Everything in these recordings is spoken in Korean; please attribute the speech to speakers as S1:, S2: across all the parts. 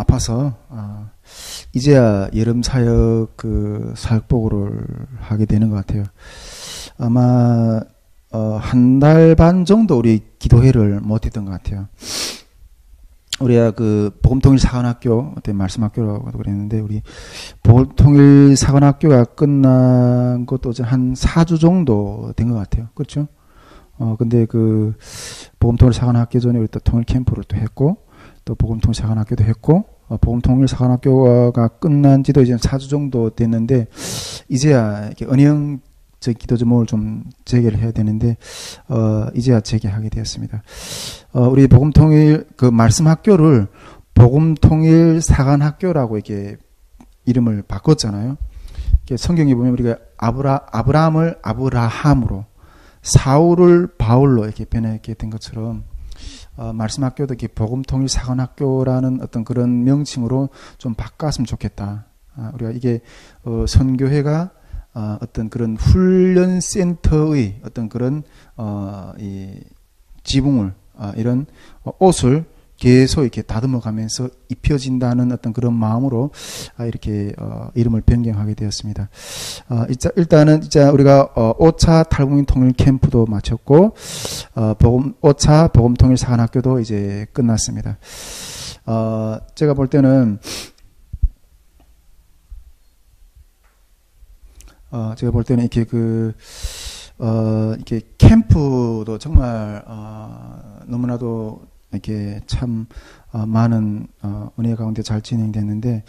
S1: 아파서 이제야 여름 사역 사역 보고를 하게 되는 것 같아요. 아마 한 달 반 정도 우리 기도회를 못했던 것 같아요. 우리가 복음통일 사관학교 그때 말씀학교라고 그랬는데 우리 복음통일 사관학교가 끝난 것도 한 4주 정도 된 것 같아요. 그렇죠? 근데 복음통일 사관학교 전에 우리 또 통일 캠프를 또 했고 또 복음통일 사관학교도 했고 복음통일 사관학교가 끝난 지도 이제 4주 정도 됐는데 이제야 이렇게 은영 기도 제목을 좀 재개를 해야 되는데 이제야 재개하게 되었습니다. 우리 복음통일 말씀 학교를 복음통일 사관학교라고 이렇게 이름을 바꿨잖아요. 이렇게 성경에 보면 우리가 아브라함을 아브라함으로 사울을 바울로 이렇게 변하게 된 것처럼 말씀 학교도 이렇게 복음통일 사관학교라는 어떤 그런 명칭으로 좀 바꿨으면 좋겠다. 우리가 이게 선교회가 어떤 그런 훈련센터의 어떤 그런 이 지붕을 이런 옷을 계속 이렇게 다듬어 가면서 입혀진다는 어떤 그런 마음으로 이렇게 이름을 변경하게 되었습니다. 일단은 우리가 5차 탈북민 통일 캠프도 마쳤고 5차 복음 통일 사관학교도 이제 끝났습니다. 제가 볼 때는 이렇게 이렇게 캠프도 정말 너무나도 이렇게 참 많은 은혜 가운데 잘 진행됐는데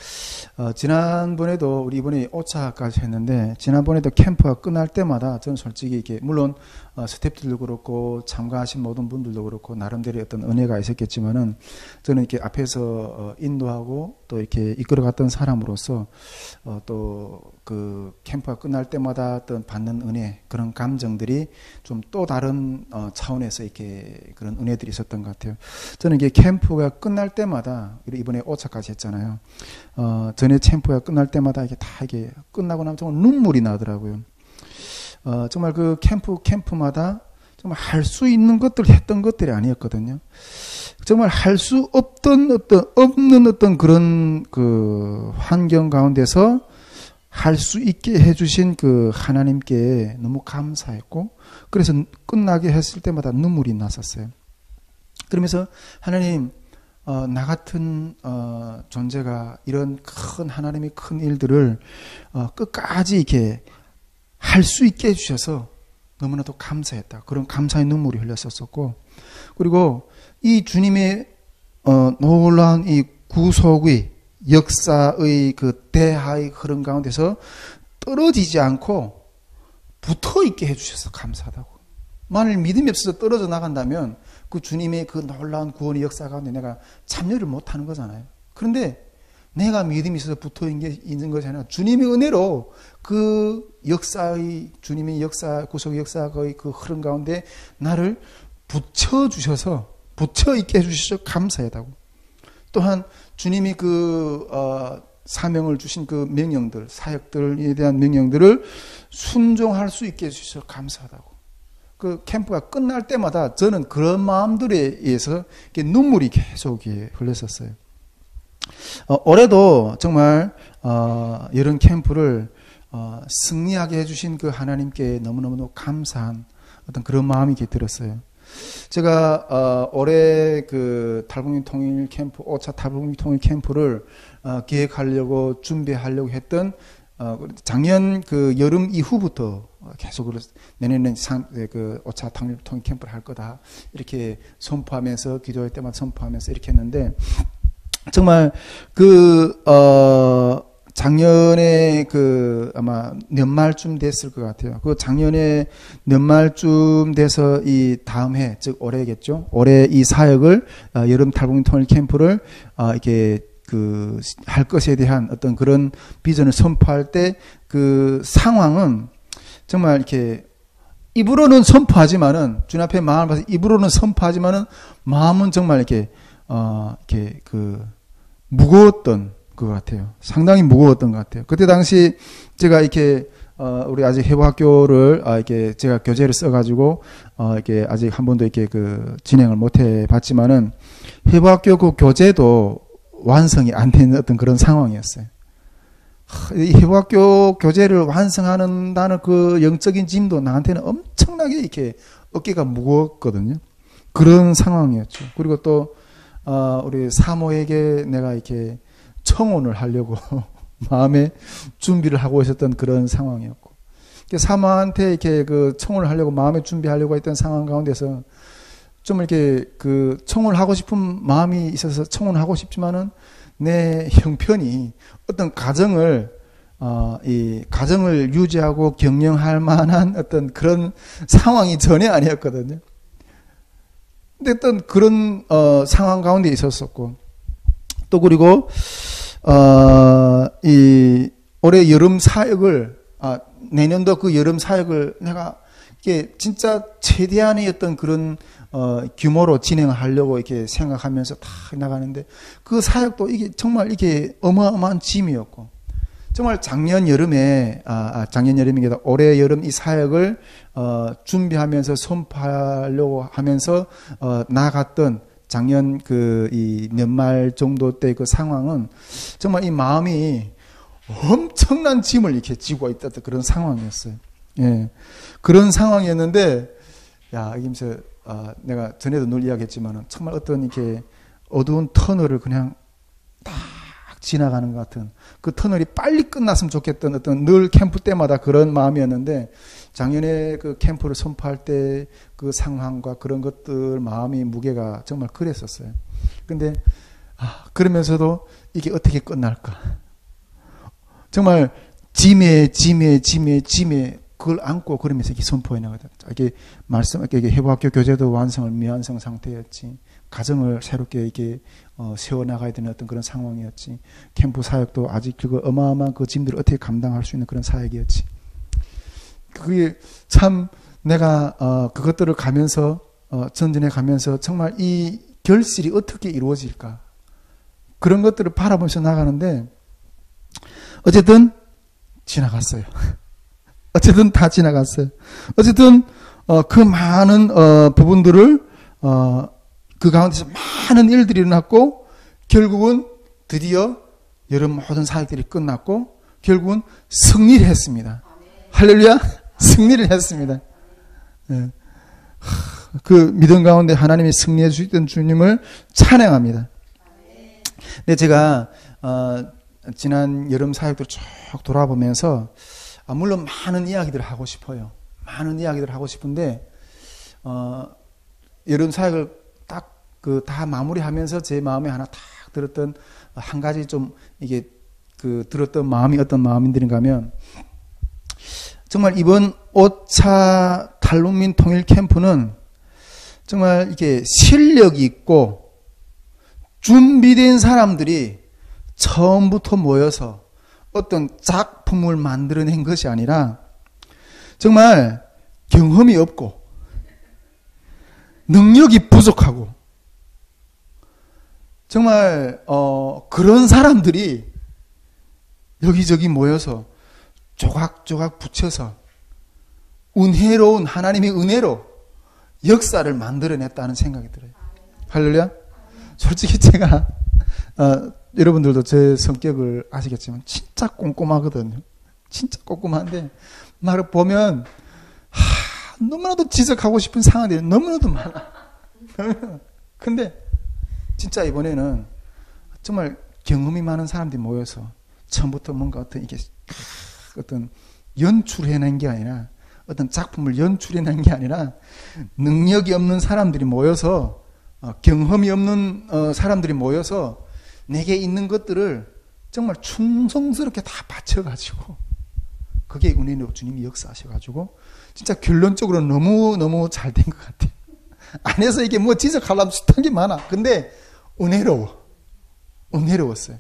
S1: 지난번에도 우리 이번에 5차까지 했는데 지난번에도 캠프가 끝날 때마다 저는 솔직히 이렇게 물론 스태프들도 그렇고 참가하신 모든 분들도 그렇고 나름대로 어떤 은혜가 있었겠지만은 저는 이렇게 앞에서 인도하고 또 이렇게 이끌어갔던 사람으로서 또 캠프가 끝날 때마다 어떤 받는 은혜 그런 감정들이 좀 또 다른 차원에서 이렇게 그런 은혜들이 있었던 것 같아요. 저는 이게 캠프가 끝날 때마다 이번에 5차까지 했잖아요. 전에 캠프가 끝날 때마다 이게 다 이게 끝나고 나면 정말 눈물이 나더라고요. 정말 캠프마다 정말 할 수 있는 것들 했던 것들이 아니었거든요. 정말 할 수 없는 어떤 그런 환경 가운데서 할 수 있게 해주신 하나님께 너무 감사했고, 그래서 끝나게 했을 때마다 눈물이 났었어요. 그러면서 하나님, 나 같은 존재가 이런 큰 하나님의 큰 일들을 끝까지 이렇게 할 수 있게 해주셔서 너무나도 감사했다. 그런 감사의 눈물이 흘렸었고, 그리고 이 주님의 놀라운 이 구속의 역사의 대하의 흐름 가운데서 떨어지지 않고 붙어 있게 해주셔서 감사하다고. 만일 믿음이 없어서 떨어져 나간다면 그 주님의 놀라운 구원의 역사 가운데 내가 참여를 못하는 거잖아요. 그런데 내가 믿음이 있어서 붙어 있는 것이 아니라 주님의 은혜로 주님의 역사, 구속의 역사의 흐름 가운데 나를 붙여 있게 해주셔서 감사하다고. 또한 주님이 사명을 주신 명령들, 사역들에 대한 명령들을 순종할 수 있게 해주셔서 감사하다고. 캠프가 끝날 때마다 저는 그런 마음들에 의해서 눈물이 계속 흘렸었어요. 올해도 정말 여름 캠프를 승리하게 해주신 하나님께 너무너무 감사한 어떤 그런 마음이 들었어요. 제가 올해 탈북민 통일 캠프 5차 탈북민 통일 캠프를 기획하려고 준비하려고 했던 작년 여름 이후부터 계속 내년에 5차 탈북민 통일 캠프를 할 거다 이렇게 선포하면서 기도할 때마다 선포하면서 이렇게 했는데 정말 작년에 아마 연말쯤 됐을 것 같아요. 작년에 연말쯤 돼서 이 다음 해, 즉 올해겠죠. 올해 이 사역을 여름 탈북민 통일 캠프를 이렇게 할 것에 대한 어떤 그런 비전을 선포할 때 상황은 정말 이렇게 입으로는 선포하지만은 주님 앞에 마음을 봐서 입으로는 선포하지만은 마음은 정말 이렇게 무거웠던 것 같아요. 상당히 무거웠던 것 같아요. 그때 당시 제가 이렇게 우리 아직 해부학교를 이렇게 제가 교재를 써가지고 이렇게 아직 한 번도 이렇게 진행을 못 해봤지만은 해부학교 교재도 완성이 안 되는 어떤 그런 상황이었어요. 이 해부학교 교재를 완성한다는 그 영적인 짐도 나한테는 엄청나게 이렇게 어깨가 무거웠거든요. 그런 상황이었죠. 그리고 또 우리 사모에게 내가 이렇게 청혼을 하려고 마음에 준비를 하고 있었던 그런 상황이었고, 사모한테 이렇게 그 청혼을 하려고 마음에 준비하려고 했던 상황 가운데서 좀 이렇게 그 청혼을 하고 싶은 마음이 있어서 청혼을 하고 싶지만은 내 형편이 어떤 이 가정을 유지하고 경영할 만한 어떤 그런 상황이 전혀 아니었거든요. 근데 어떤 그런 상황 가운데 있었었고, 또 그리고 이 올해 여름 사역을 내년도 그 여름 사역을 내가 이게 진짜 최대한의 어떤 그런 규모로 진행하려고 이렇게 생각하면서 다 나가는데, 그 사역도 이게 정말 이게 어마어마한 짐이었고, 정말 작년 여름에 올해 여름 이 사역을 준비하면서 선포하려고 하면서 나갔던 작년 이 연말 정도 때 그 상황은 정말 이 마음이 엄청난 짐을 이렇게 지고 있었던 그런 상황이었어요. 예. 그런 상황이었는데, 여기서 내가 전에도 늘 이야기했지만은 정말 어떤 이렇게 어두운 터널을 그냥 딱 지나가는 것 같은, 그 터널이 빨리 끝났으면 좋겠던 어떤 늘 캠프 때마다 그런 마음이었는데, 작년에 그 캠프를 선포할 때 그 상황과 그런 것들 마음이 무게가 정말 그랬었어요. 근데 그러면서도 이게 어떻게 끝날까? 정말 짐에 그걸 안고 그러면서 이렇게 선포해 나가다. 이게 이게 해부학교 교재도 완성을 미완성 상태였지. 가정을 새롭게 이렇게 세워 나가야 되는 어떤 그런 상황이었지. 캠프 사역도 아직 그거 어마어마한 그 짐들을 어떻게 감당할 수 있는 그런 사역이었지. 그게 참 내가 그것들을 가면서 전진해 가면서 정말 이 결실이 어떻게 이루어질까, 그런 것들을 바라보면서 나가는데, 어쨌든 지나갔어요. 어쨌든 다 지나갔어요. 어쨌든 그 많은 부분들을 그 가운데서 많은 일들이 일어났고, 결국은 드디어 여름 모든 사역들이 끝났고 결국은 승리를 했습니다. 할렐루야. 승리를 했습니다. 네. 그 믿음 가운데 하나님이 승리해 주셨던 주님을 찬양합니다. 네, 제가 지난 여름 사역들 쭉 돌아보면서 물론 많은 이야기들을 하고 싶어요. 많은 이야기들을 하고 싶은데 여름 사역을 딱 다 마무리하면서 제 마음에 하나 딱 들었던 한 가지 좀 이게 들었던 마음이 어떤 마음인가 하면, 정말 이번 5차 탈북민 통일 캠프는 정말 이게 실력이 있고 준비된 사람들이 처음부터 모여서 어떤 작품을 만들어낸 것이 아니라, 정말 경험이 없고 능력이 부족하고 정말 그런 사람들이 여기저기 모여서 조각조각 붙여서 은혜로운 하나님의 은혜로 역사를 만들어냈다는 생각이 들어요. 할렐루야. 솔직히 제가 여러분들도 제 성격을 아시겠지만 진짜 꼼꼼하거든요. 진짜 꼼꼼한데 말을 보면 너무나도 지적하고 싶은 상황들이 너무나도 많아. 근데 진짜 이번에는 정말 경험이 많은 사람들이 모여서 처음부터 뭔가 어떤 연출해낸 게 아니라, 어떤 작품을 연출해낸 게 아니라, 능력이 없는 사람들이 모여서, 경험이 없는 사람들이 모여서 내게 있는 것들을 정말 충성스럽게 다 바쳐가지고, 그게 은혜로 주님이 역사하셔가지고 진짜 결론적으로 너무 잘 된 것 같아요. 안에서 이게 뭐 지적하려면 숱한 게 많아. 근데 은혜로웠어요.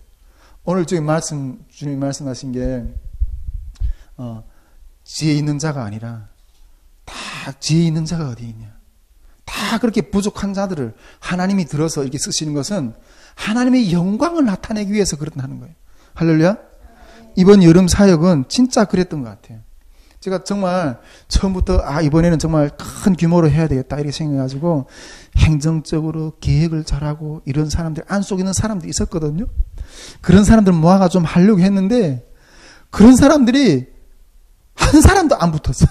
S1: 오늘 주님 말씀하신 게 지혜 있는 자가 아니라, 다 지혜 있는 자가 어디 있냐. 다 그렇게 부족한 자들을 하나님이 들어서 이렇게 쓰시는 것은 하나님의 영광을 나타내기 위해서 그렇다는 거예요. 할렐루야. 이번 여름 사역은 진짜 그랬던 것 같아요. 제가 정말 처음부터 이번에는 정말 큰 규모로 해야 되겠다 이렇게 생각해가지고 행정적으로 계획을 잘하고 이런 사람들 안 속 있는 사람들이 있었거든요. 그런 사람들 모아가 좀 하려고 했는데 그런 사람들이 한 사람도 안 붙었어.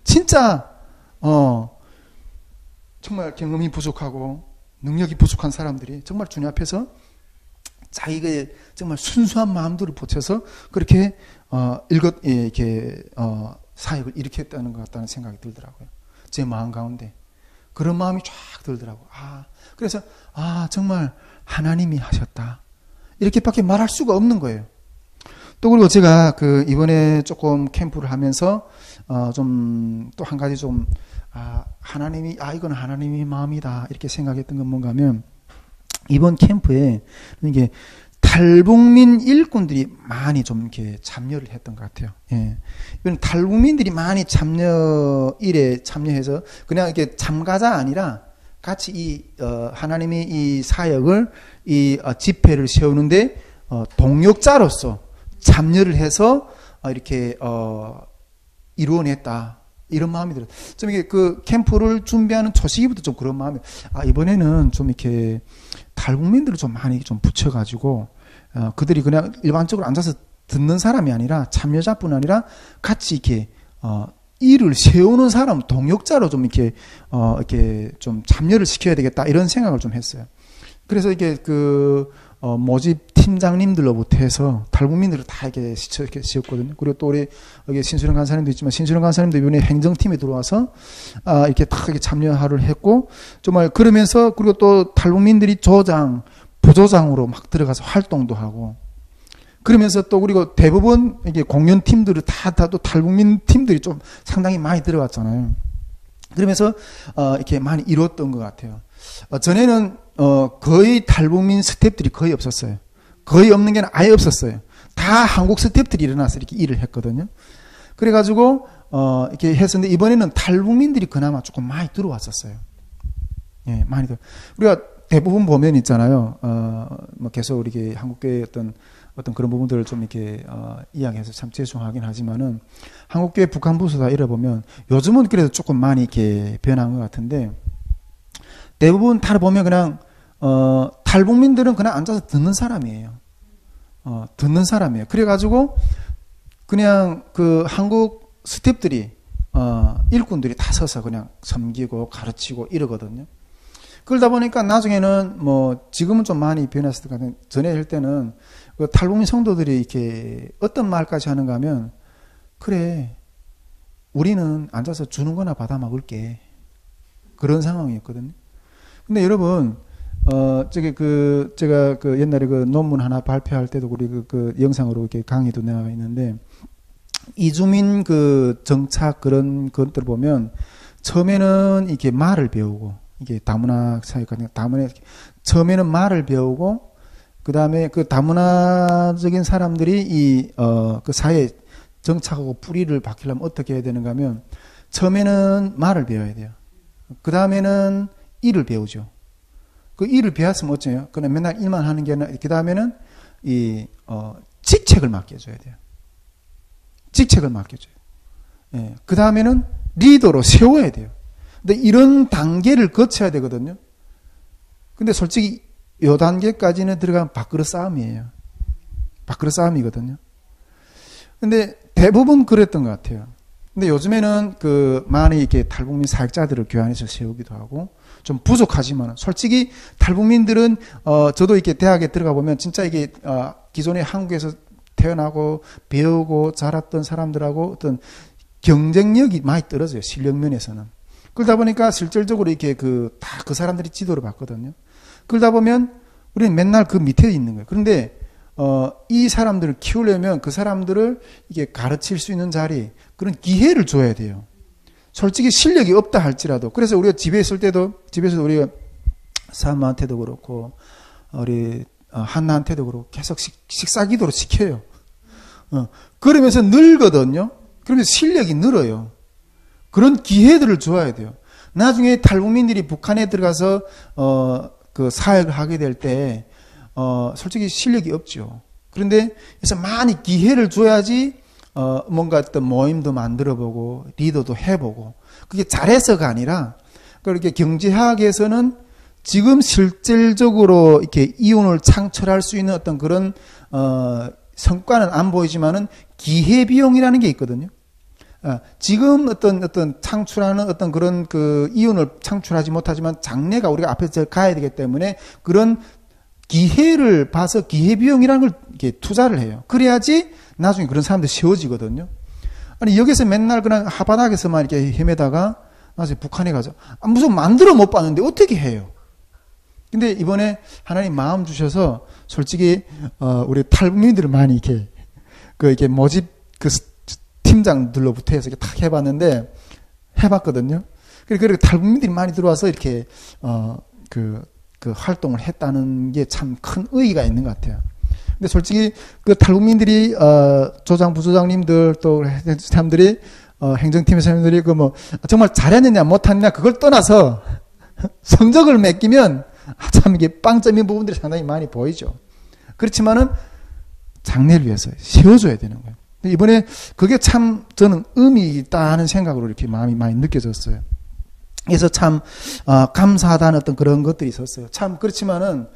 S1: 진짜 정말 경험이 부족하고 능력이 부족한 사람들이 정말 주님 앞에서 자기의 정말 순수한 마음들을 보채서 그렇게 이렇게 사역을 일으켰다는 것 같다는 생각이 들더라고요. 제 마음 가운데 그런 마음이 쫙 들더라고요. 그래서 정말 하나님이 하셨다 이렇게밖에 말할 수가 없는 거예요. 또 그리고 제가 이번에 조금 캠프를 하면서 좀 또 한 가지 좀 하나님이 이건 하나님의 마음이다 이렇게 생각했던 건 뭔가 하면 이번 캠프에 이게 탈북민 일꾼들이 많이 좀 이렇게 참여를 했던 것 같아요. 예. 이번 탈북민들이 많이 일에 참여해서 그냥 이렇게 참가자 아니라 같이 하나님의 이 사역을 집회를 세우는데 동역자로서 참여를 해서 이렇게 이루어냈다. 이런 마음이 들어요. 좀 이게 캠프를 준비하는 초시기부터 좀 그런 마음이, 이번에는 좀 이렇게 탈북민들을 좀 많이 좀 붙여가지고, 그들이 그냥 일반적으로 앉아서 듣는 사람이 아니라 참여자뿐 아니라 같이 이렇게, 일을 세우는 사람, 동역자로 좀 이렇게 좀 참여를 시켜야 되겠다. 이런 생각을 좀 했어요. 그래서 이게 모집 팀장님들로부터 해서 탈북민들을 다 이렇게 시켰거든요. 그리고 또 우리 여기 신수령 간사님도 있지만 신수령 간사님도 이번에 행정팀에 들어와서 이렇게 다 이렇게 참여를 했고 정말 그러면서 그리고 또 탈북민들이 조장, 부조장으로 막 들어가서 활동도 하고 그러면서 또 그리고 대부분 이게 공연팀들을 다 또 탈북민 팀들이 좀 상당히 많이 들어갔잖아요. 그러면서 이렇게 많이 이뤘던 것 같아요. 전에는 거의 탈북민 스태프들이 거의 없었어요. 거의 없는 게 아예 없었어요. 다 한국 스태프들이 일어나서 이렇게 일을 했거든요. 그래가지고 이렇게 했었는데 이번에는 탈북민들이 그나마 조금 많이 들어왔었어요. 예, 많이 우리가 대부분 보면 있잖아요. 뭐 계속 우리 한국교회 어떤 그런 부분들을 좀 이렇게 이야기해서 참 죄송하긴 하지만은 한국교회 북한 부서다 이래 보면 요즘은 그래도 조금 많이 이렇게 변한 것 같은데 대부분 다 보면 그냥 탈북민들은 그냥 앉아서 듣는 사람이에요. 듣는 사람이에요. 그래가지고 그냥 한국 스태프들이 일꾼들이 다 서서 그냥 섬기고 가르치고 이러거든요. 그러다 보니까 나중에는 뭐 지금은 좀 많이 변했을 것 같은데 전에 할 때는 탈북민 성도들이 이렇게 어떤 말까지 하는가 하면 그래 우리는 앉아서 주는 거나 받아 먹을게 그런 상황이었거든요. 근데 여러분 제가 옛날에 논문 하나 발표할 때도 우리 영상으로 이렇게 강의도 나와 있는데 이주민 정착 그런 것들 보면 처음에는 이렇게 말을 배우고 이게 다문화 사회 같은 다문화 처음에는 말을 배우고 그다음에 다문화적인 사람들이 사회에 정착하고 뿌리를 박히려면 어떻게 해야 되는가 하면 처음에는 말을 배워야 돼요. 그다음에는 일을 배우죠. 그 일을 배웠으면 어째요? 그냥 맨날 일만 하는 게 아니라 그다음에는 직책을 맡겨줘야 돼요. 직책을 맡겨줘요. 예. 그다음에는 리더로 세워야 돼요. 근데 이런 단계를 거쳐야 되거든요. 근데 솔직히 이 단계까지는 들어가면 밥그릇 싸움이에요. 밥그릇 싸움이거든요. 근데 대부분 그랬던 것 같아요. 근데 요즘에는 많이 이렇게 탈북민 사역자들을 교회 안에서 세우기도 하고 좀 부족하지만 솔직히 탈북민들은 저도 이렇게 대학에 들어가 보면 진짜 이게 기존에 한국에서 태어나고 배우고 자랐던 사람들하고 어떤 경쟁력이 많이 떨어져요. 실력 면에서는. 그러다 보니까 실질적으로 이렇게 다 그 사람들이 지도를 받거든요. 그러다 보면 우리는 맨날 그 밑에 있는 거예요. 그런데 이 사람들을 키우려면 그 사람들을 이게 가르칠 수 있는 자리, 그런 기회를 줘야 돼요. 솔직히 실력이 없다 할지라도. 그래서 우리가 집에 있을 때도, 집에서 우리가 사모한테도 그렇고, 우리 한나한테도 그렇고, 계속 식사 기도로 시켜요. 그러면서 늘거든요. 그러면서 실력이 늘어요. 그런 기회들을 줘야 돼요. 나중에 탈북민들이 북한에 들어가서, 사역을 하게 될 때, 솔직히 실력이 없죠. 그런데, 그래서 많이 기회를 줘야지, 뭔가 어떤 모임도 만들어보고 리더도 해보고 그게 잘해서가 아니라 그렇게 경제학에서는 지금 실질적으로 이렇게 이윤을 창출할 수 있는 어떤 그런 성과는 안 보이지만은 기회비용이라는 게 있거든요. 지금 어떤 창출하는 어떤 그런 그 이윤을 창출하지 못하지만 장래가 우리가 앞에서 가야 되기 때문에 그런 기회를 봐서 기회비용이라는 걸 이렇게 투자를 해요. 그래야지 나중에 그런 사람들이 세워지거든요. 아니, 여기서 맨날 그냥 하바닥에서만 이렇게 헤매다가 나중에 북한에 가죠. 무슨 만들어 못 봤는데 어떻게 해요? 근데 이번에 하나님 마음 주셔서 솔직히, 우리 탈북민들을 많이 이렇게 모집 팀장들로부터 해서 이렇게 탁 해봤는데, 해봤거든요. 그리고 탈북민들이 많이 들어와서 이렇게, 그 활동을 했다는 게 참 큰 의의가 있는 것 같아요. 근데 솔직히 그 탈북민들이, 조장, 부조장님들 또 사람들이, 행정팀의 사람들이 정말 잘했느냐 못했느냐 그걸 떠나서 성적을 맡기면 참 이게 빵점인 부분들이 상당히 많이 보이죠. 그렇지만은 장래를 위해서 세워줘야 되는 거예요. 이번에 그게 참 저는 의미 있다 하는 생각으로 이렇게 마음이 많이 느껴졌어요. 그래서 참 감사하다는 어떤 그런 것들이 있었어요. 참 그렇지만은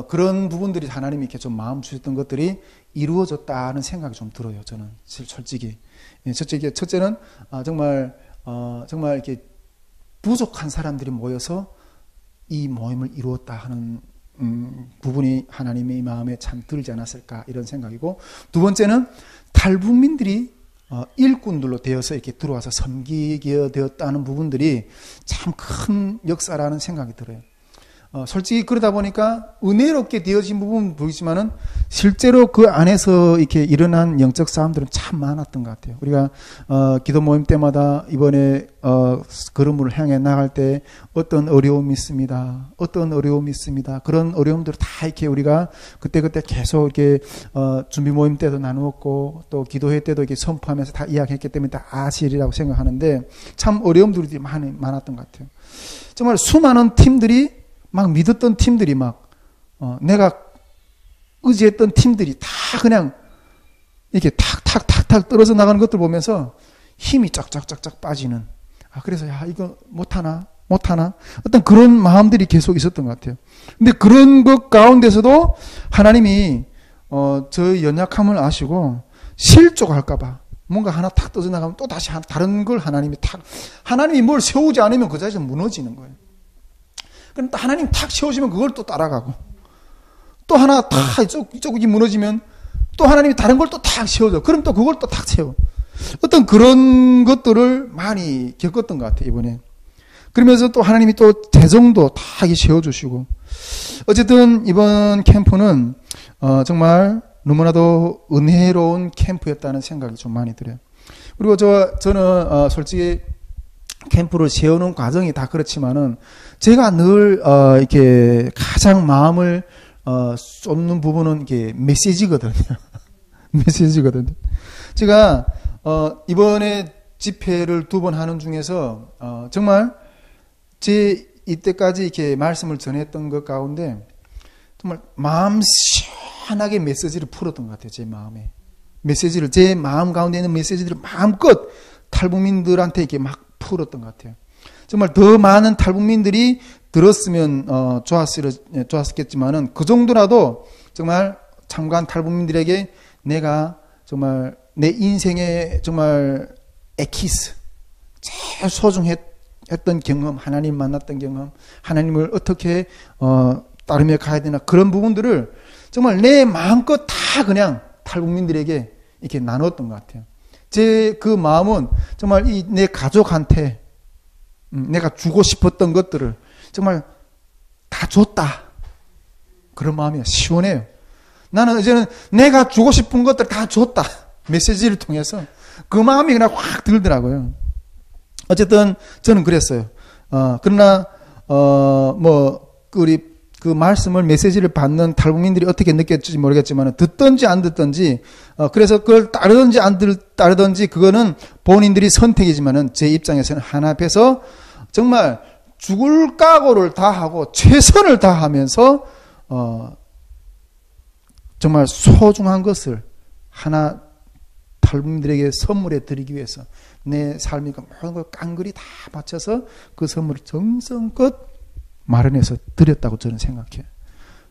S1: 그런 부분들이 하나님이 이렇게 좀 마음 주셨던 것들이 이루어졌다는 생각이 좀 들어요. 저는 솔직히. 첫째는 정말 이렇게 부족한 사람들이 모여서 이 모임을 이루었다 하는 부분이 하나님의 마음에 참 들지 않았을까 이런 생각이고, 두 번째는 탈북민들이 일꾼들로 되어서 이렇게 들어와서 섬기게 되었다는 부분들이 참 큰 역사라는 생각이 들어요. 솔직히 그러다 보니까 은혜롭게 되어진 부분은 보이지만은 실제로 그 안에서 이렇게 일어난 영적 싸움들은 참 많았던 것 같아요. 우리가 기도 모임 때마다 이번에 걸음을 향해 나갈 때 어떤 어려움이 있습니다. 어떤 어려움이 있습니다. 그런 어려움들을 다 이렇게 우리가 그때 계속 이렇게 준비 모임 때도 나누었고 또 기도회 때도 이렇게 선포하면서 다 이야기했기 때문에 다 아실이라고 생각하는데 참 어려움들이 많았던 것 같아요. 정말 수많은 팀들이 막 믿었던 팀들이 내가 의지했던 팀들이 다 그냥 이렇게 탁탁탁탁 떨어져 나가는 것들 보면서 힘이 쫙쫙쫙쫙 빠지는, 그래서 이거 못하나 어떤 그런 마음들이 계속 있었던 것 같아요. 근데 그런 것 가운데서도 하나님이 저의 연약함을 아시고 실족할까봐 뭔가 하나 탁 떠져 나가면 또 다시 다른 걸 하나님이 뭘 세우지 않으면 그 자리에서 무너지는 거예요. 그럼 또 하나님 탁 세우시면 그걸 또 따라가고, 또 하나 탁 이쪽이 무너지면 또 하나님이 다른 걸 또 탁 세워줘. 그럼 또 그걸 또 탁 세워. 어떤 그런 것들을 많이 겪었던 것 같아요, 이번에. 그러면서 또 하나님이 또 재정도 탁 세워주시고. 어쨌든 이번 캠프는 정말 너무나도 은혜로운 캠프였다는 생각이 좀 많이 들어요. 그리고 저는 솔직히 캠프를 세우는 과정이 다 그렇지만은 제가 늘 이렇게 가장 마음을 쏟는 부분은 이게 메시지거든요. 메시지거든요. 제가 이번에 집회를 2번 하는 중에서 정말 제 이때까지 이렇게 말씀을 전했던 것 가운데 정말 마음 시원하게 메시지를 풀었던 것 같아요. 제 마음에 메시지를, 제 마음 가운데 있는 메시지들을 마음껏 탈북민들한테 이렇게 막 풀었던 것 같아요. 정말 더 많은 탈북민들이 들었으면 좋았겠지만은 그 정도라도 정말 참관 탈북민들에게 내가 정말 내 인생의 정말 에키스, 제일 소중했던 경험, 하나님 만났던 경험, 하나님을 어떻게 따르며 가야 되나, 그런 부분들을 정말 내 마음껏 다 그냥 탈북민들에게 이렇게 나눴던 것 같아요. 제 그 마음은 정말 내 가족한테 내가 주고 싶었던 것들을 정말 다 줬다. 그런 마음이에요. 시원해요. 나는 이제는 내가 주고 싶은 것들 다 줬다. 메시지를 통해서 그 마음이 그냥 확 들더라고요. 어쨌든 저는 그랬어요. 그러나 우리 그 말씀을, 메시지를 받는 탈북민들이 어떻게 느꼈을지 모르겠지만 듣든지 안 듣든지, 그래서 그걸 따르든지 안 따르든지 그거는 본인들이 선택이지만은 제 입장에서는 하나 앞에서 정말 죽을 각오를 다하고 최선을 다하면서 정말 소중한 것을 하나 탈북민들에게 선물해 드리기 위해서 내 삶이 모든 걸 깡그리 다 바쳐서 그 선물을 정성껏 마련해서 드렸다고 저는 생각해요.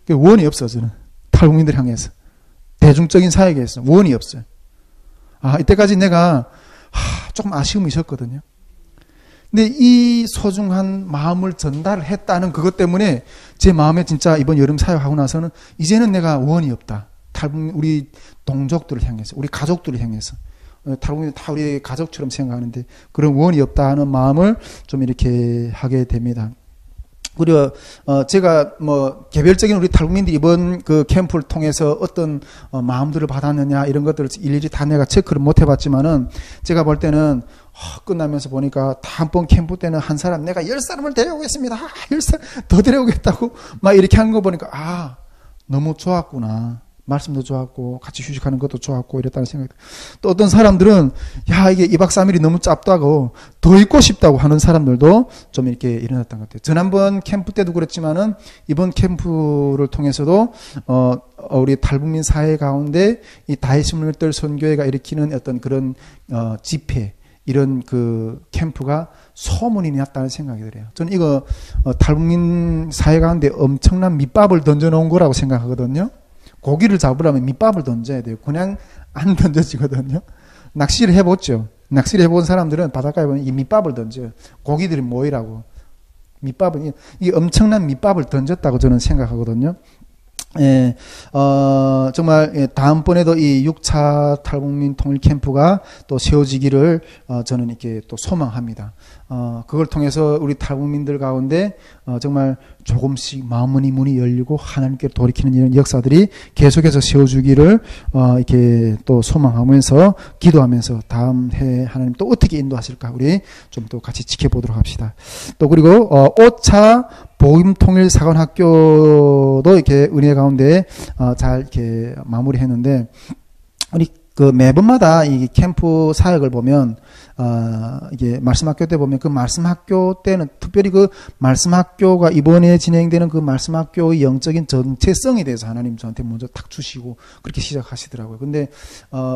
S1: 원이 없어, 저는. 탈북민들 향해서. 대중적인 사회에 대해서 원이 없어요. 이때까지 내가 조금 아쉬움이 있었거든요. 근데 이 소중한 마음을 전달을 했다는 그것 때문에 제 마음에 진짜 이번 여름 사역하고 나서는 이제는 내가 원이 없다. 우리 동족들을 향해서, 우리 가족들을 향해서. 탈북민들 다 우리 가족처럼 생각하는데 그런 원이 없다 하는 마음을 좀 이렇게 하게 됩니다. 그리고 제가 개별적인 우리 탈북민들이 이번 그 캠프를 통해서 어떤 마음들을 받았느냐 이런 것들을 일일이 다 내가 체크를 못 해봤지만은 제가 볼 때는 끝나면서 보니까 다음번 캠프 때는 한 사람 내가 10사람을 데려오겠습니다. 10사람 더 데려오겠다고 막 이렇게 하는 거 보니까 너무 좋았구나. 말씀도 좋았고 같이 휴식하는 것도 좋았고 이랬다는 생각이. 또 어떤 사람들은 이게 2박 3일이 너무 짧다고 더 있고 싶다고 하는 사람들도 좀 이렇게 일어났던 것 같아요. 지난번 캠프 때도 그랬지만은 이번 캠프를 통해서도 우리 탈북민 사회 가운데 이 다이스물들 선교회가 일으키는 어떤 그런 집회 이런 그 캠프가 소문이 났다는 생각이 들어요. 저는 이거 탈북민 사회 가운데 엄청난 밑밥을 던져놓은 거라고 생각하거든요. 고기를 잡으려면 밑밥을 던져야 돼요. 그냥 안 던져지거든요. 낚시를 해봤죠. 낚시를 해본 사람들은 바닷가에 보면 이 밑밥을 던져요. 고기들이 모이라고. 밑밥은, 이 엄청난 밑밥을 던졌다고 저는 생각하거든요. 정말, 다음번에도 이 6차 탈북민 통일 캠프가 또 세워지기를, 저는 이렇게 또 소망합니다. 그걸 통해서 우리 탈북민들 가운데, 정말 조금씩 마음의 문이 열리고 하나님께 돌이키는 이런 역사들이 계속해서 세워주기를, 이렇게 또 소망하면서, 기도하면서 다음 해 하나님 또 어떻게 인도하실까, 우리 좀 또 같이 지켜보도록 합시다. 또 그리고, 5차 복음통일사관학교도 이렇게 은혜 가운데 잘 이렇게 마무리했는데 우리 그 매번마다 이 캠프 사역을 보면 이게 말씀학교 때 보면 그 말씀학교 때는 특별히 그 말씀학교가 이번에 진행되는 그 말씀학교의 영적인 정체성에 대해서 하나님 저한테 먼저 탁 주시고 그렇게 시작하시더라고요. 근데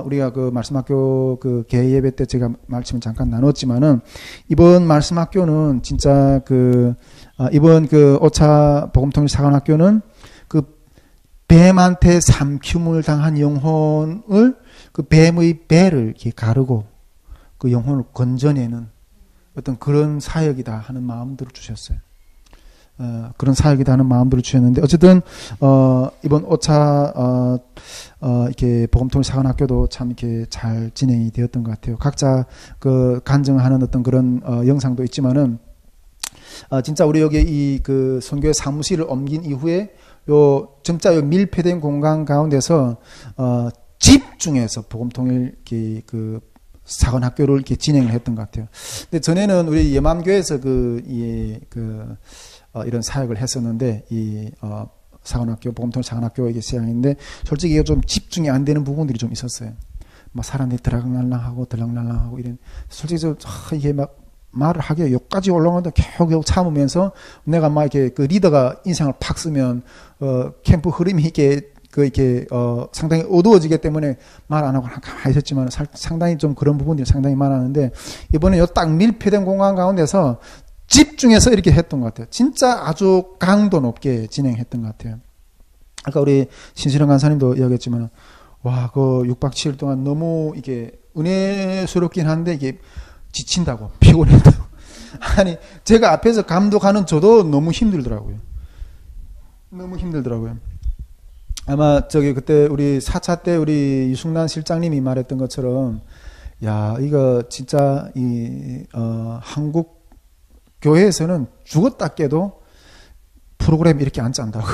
S1: 우리가 그 말씀학교 그 개회 예배 때 제가 말씀을 잠깐 나눴지만은 이번 말씀학교는 진짜 그 이번 그 5차 복음통일사관학교는 그 뱀한테 삼킴을 당한 영혼을 그 뱀의 배를 이렇게 가르고 그 영혼을 건져내는 어떤 그런 사역이다 하는 마음들을 주셨어요. 그런 사역이다 하는 마음들을 주셨는데 어쨌든 이번 5차 이렇게 복음통일사관학교도 참 이렇게 잘 진행이 되었던 것 같아요. 각자 그 간증하는 어떤 그런 영상도 있지만은 진짜 우리 여기 이 그 선교회 사무실을 옮긴 이후에 요 진짜 요 밀폐된 공간 가운데서 집중해서 복음통일 그 사관학교를 이렇게 진행을 했던 것 같아요. 근데 전에는 우리 예맘교에서 이런 사역을 했었는데 사관학교 복음통일 사관학교 이게 시작했는데 솔직히 이게 좀 집중이 안 되는 부분들이 좀 있었어요. 막 사람들이 들락날락하고 이런 솔직히 이게 막 말을 하기에 여기까지 올라오는데 겨우 참으면서 내가 막 이렇게 그 리더가 인상을 팍 쓰면 캠프 흐름이 이렇게 상당히 어두워지기 때문에 말 안 하고 가만히 있었지만 상당히 좀 그런 부분들이 상당히 많았는데 이번에 요 딱 밀폐된 공간 가운데서 집중해서 이렇게 했던 것 같아요. 진짜 아주 강도 높게 진행했던 것 같아요. 아까 우리 신실현 간사님도 이야기했지만 와, 그 6박 7일 동안 너무 이게 은혜스럽긴 한데 이게 지친다고, 피곤했다고. 아니, 제가 앞에서 감독하는 저도 너무 힘들더라고요. 너무 힘들더라고요. 아마 그때 우리 4차 때 우리 유승란 실장님이 말했던 것처럼, 야, 이거 진짜 한국 교회에서는 죽었다 깨도 프로그램 이렇게 안 짠다고.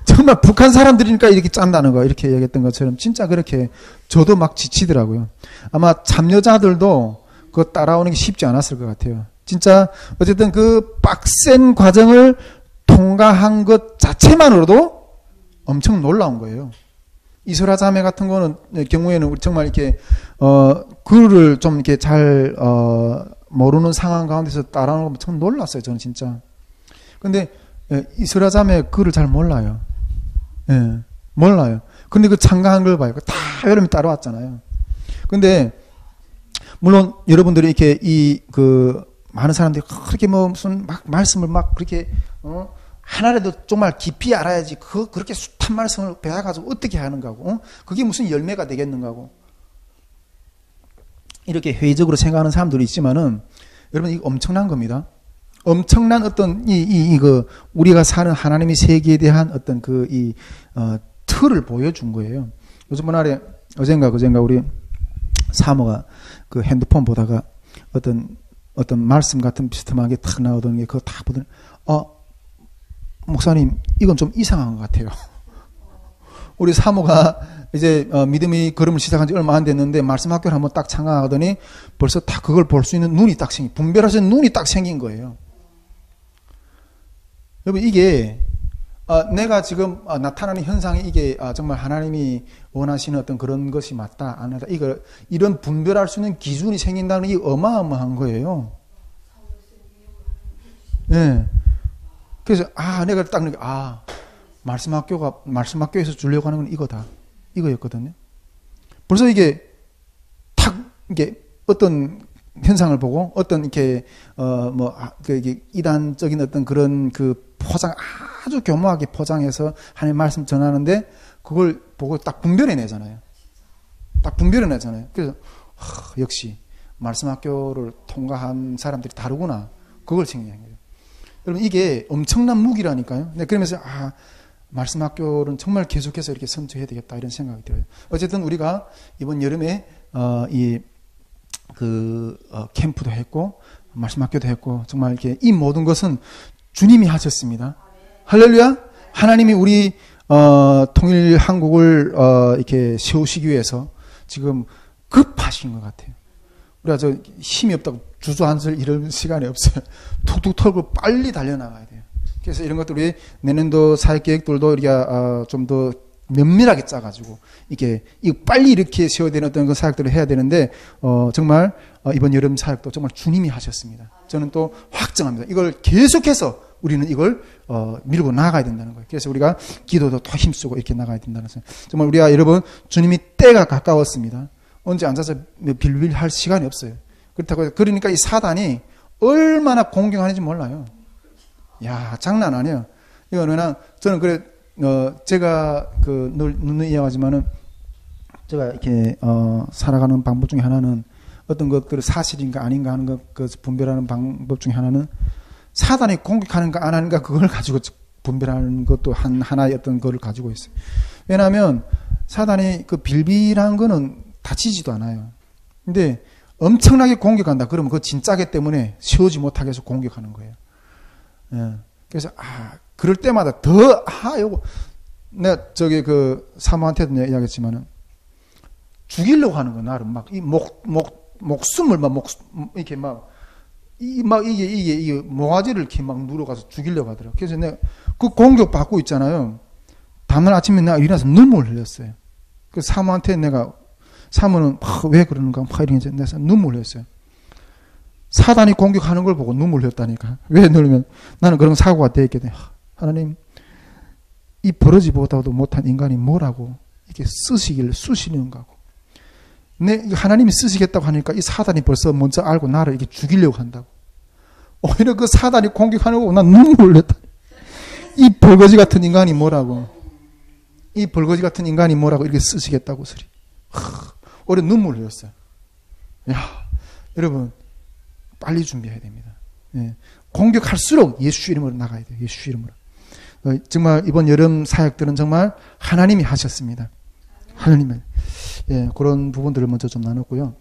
S1: 정말 북한 사람들이니까 이렇게 짠다는 거, 이렇게 얘기했던 것처럼 진짜 그렇게 저도 막 지치더라고요. 아마 참여자들도 그거 따라오는 게 쉽지 않았을 것 같아요. 진짜 어쨌든 그 빡센 과정을 통과한 것 자체만으로도 엄청 놀라운 거예요. 이소라 자매 같은 경우에는 정말 이렇게 글을 좀 이렇게 잘 모르는 상황 가운데서 따라오는 거 엄청 놀랐어요. 저는 진짜. 근데 이소라 자매 글을 잘 몰라요. 예, 몰라요. 근데 그 참가한 걸 봐요. 다 여러분이 따라왔잖아요. 근데 물론 여러분들이 이렇게 많은 사람들이 그렇게 뭐 무슨 막 말씀을 막 그렇게 하나라도 정말 깊이 알아야지 그렇게 숱한 말씀을 배워가지고 어떻게 하는가고 그게 무슨 열매가 되겠는가고 이렇게 회의적으로 생각하는 사람들이 있지만은 여러분 이거 엄청난 겁니다. 엄청난 어떤 우리가 사는 하나님의 세계에 대한 어떤 틀을 보여준 거예요. 요즘 날에 어젠가 우리 사모가 그 핸드폰 보다가 어떤 말씀 같은 비스듬하게 탁 나오던 게 그거 다 보더니 목사님 이건 좀 이상한 것 같아요. 우리 사모가 이제 믿음의 걸음을 시작한 지 얼마 안 됐는데 말씀 학교를 한번 딱 참가하더니 벌써 다 그걸 볼 수 있는 눈이 딱 분별할 수 있는 눈이 딱 생긴 거예요. 여러분 이게 내가 지금 나타나는 현상이 이게 정말 하나님이 원하시는 어떤 그런 것이 맞다 안 맞다 이런 분별할 수 있는 기준이 생긴다는 게 어마어마한 거예요. 네. 그래서 내가 딱 말씀 학교에서 주려고 하는 건 이거였거든요. 벌써 이게 이게 어떤 현상을 보고 어떤 이렇게 이게 이단적인 어떤 그런 포장 아주 교묘하게 포장해서 하나님의 말씀 전하는데 그걸 보고 딱 분별해내잖아요. 그래서 역시 말씀 학교를 통과한 사람들이 다르구나. 그걸 생각한 거예요. 여러분 이게 엄청난 무기라니까요. 네, 그러면서 말씀 학교는 정말 계속해서 이렇게 선처해야 되겠다 이런 생각이 들어요. 어쨌든 우리가 이번 여름에 캠프도 했고 말씀 학교도 했고 정말 이렇게 이 모든 것은 주님이 하셨습니다. 할렐루야. 하나님이 우리 통일 한국을 이렇게 세우시기 위해서 지금 급하신 것 같아요. 우리가 힘이 없다고 주저앉을 이런 시간이 없어요. 툭툭 털고 빨리 달려나가야 돼요. 그래서 이런 것들 우리 내년도 사역 계획들도 우리가 좀 더 면밀하게 짜가지고 이게 빨리 이렇게 세워야 되는 어떤 그 사역들을 해야 되는데 정말 이번 여름 사역도 정말 주님이 하셨습니다. 저는 또 확정합니다. 이걸 계속해서 우리는 이걸 밀고 나가야 된다는 거예요. 그래서 우리가 기도도 더 힘쓰고 이렇게 나가야 된다는 거예요. 정말 우리가 여러분 주님이 때가 가까웠습니다. 언제 앉아서 빌빌할 시간이 없어요. 그러니까 이 사단이 얼마나 공경하는지 몰라요. 야, 장난 아니에요. 이거는 저는 그래 제가 늘 이야기하지만은 제가 이렇게 살아가는 방법 중에 하나는 어떤 것들을 사실인가 아닌가 하는 것 분별하는 방법 중에 하나는 사단이 공격하는가 안 하는가 그걸 가지고 분별하는 것도 하나의 어떤 거를 가지고 있어요. 왜냐하면 사단이 빌빌한 거는 다치지도 않아요. 근데 엄청나게 공격한다. 그러면 그 진짜기 때문에 세우지 못하게 해서 공격하는 거예요. 예. 그래서 그럴 때마다 요거 내가 사모한테도 내가 이야기했지만은 죽이려고 하는 거 나를 막 이 목숨을 이렇게 이게 모가지를 이렇게 막 누르가서 죽이려고 하더라고. 그래서 내가 그 공격 받고 있잖아요. 다음날 아침에 내가 일어나서 눈물을 흘렸어요. 그래서 사모한테 내가 사모는 왜 그러는가 이렇게 내서 눈물을 흘렸어요. 사단이 공격하는 걸 보고 눈물 흘렸다니까. 왜 그러면 나는 그런 사고가 되게 돼. 하나님 이 버러지보다도 못한 인간이 뭐라고 이렇게 쓰시는가고. 하나님이 쓰시겠다고 하니까 이 사단이 벌써 먼저 알고 나를 이렇게 죽이려고 한다고. 오히려 그 사단이 공격하는 거 난 눈물 흘렸다. 이 벌거지 같은 인간이 뭐라고. 이렇게 쓰시겠다고 소리. 오히려 눈물 흘렸어요. 야, 여러분 빨리 준비해야 됩니다. 예. 공격할수록 예수 이름으로 나가야 돼요. 예수 이름으로. 정말 이번 여름 사역들은 정말 하나님이 하셨습니다. 하나님은. 예, 그런 부분들을 먼저 좀 나눴고요.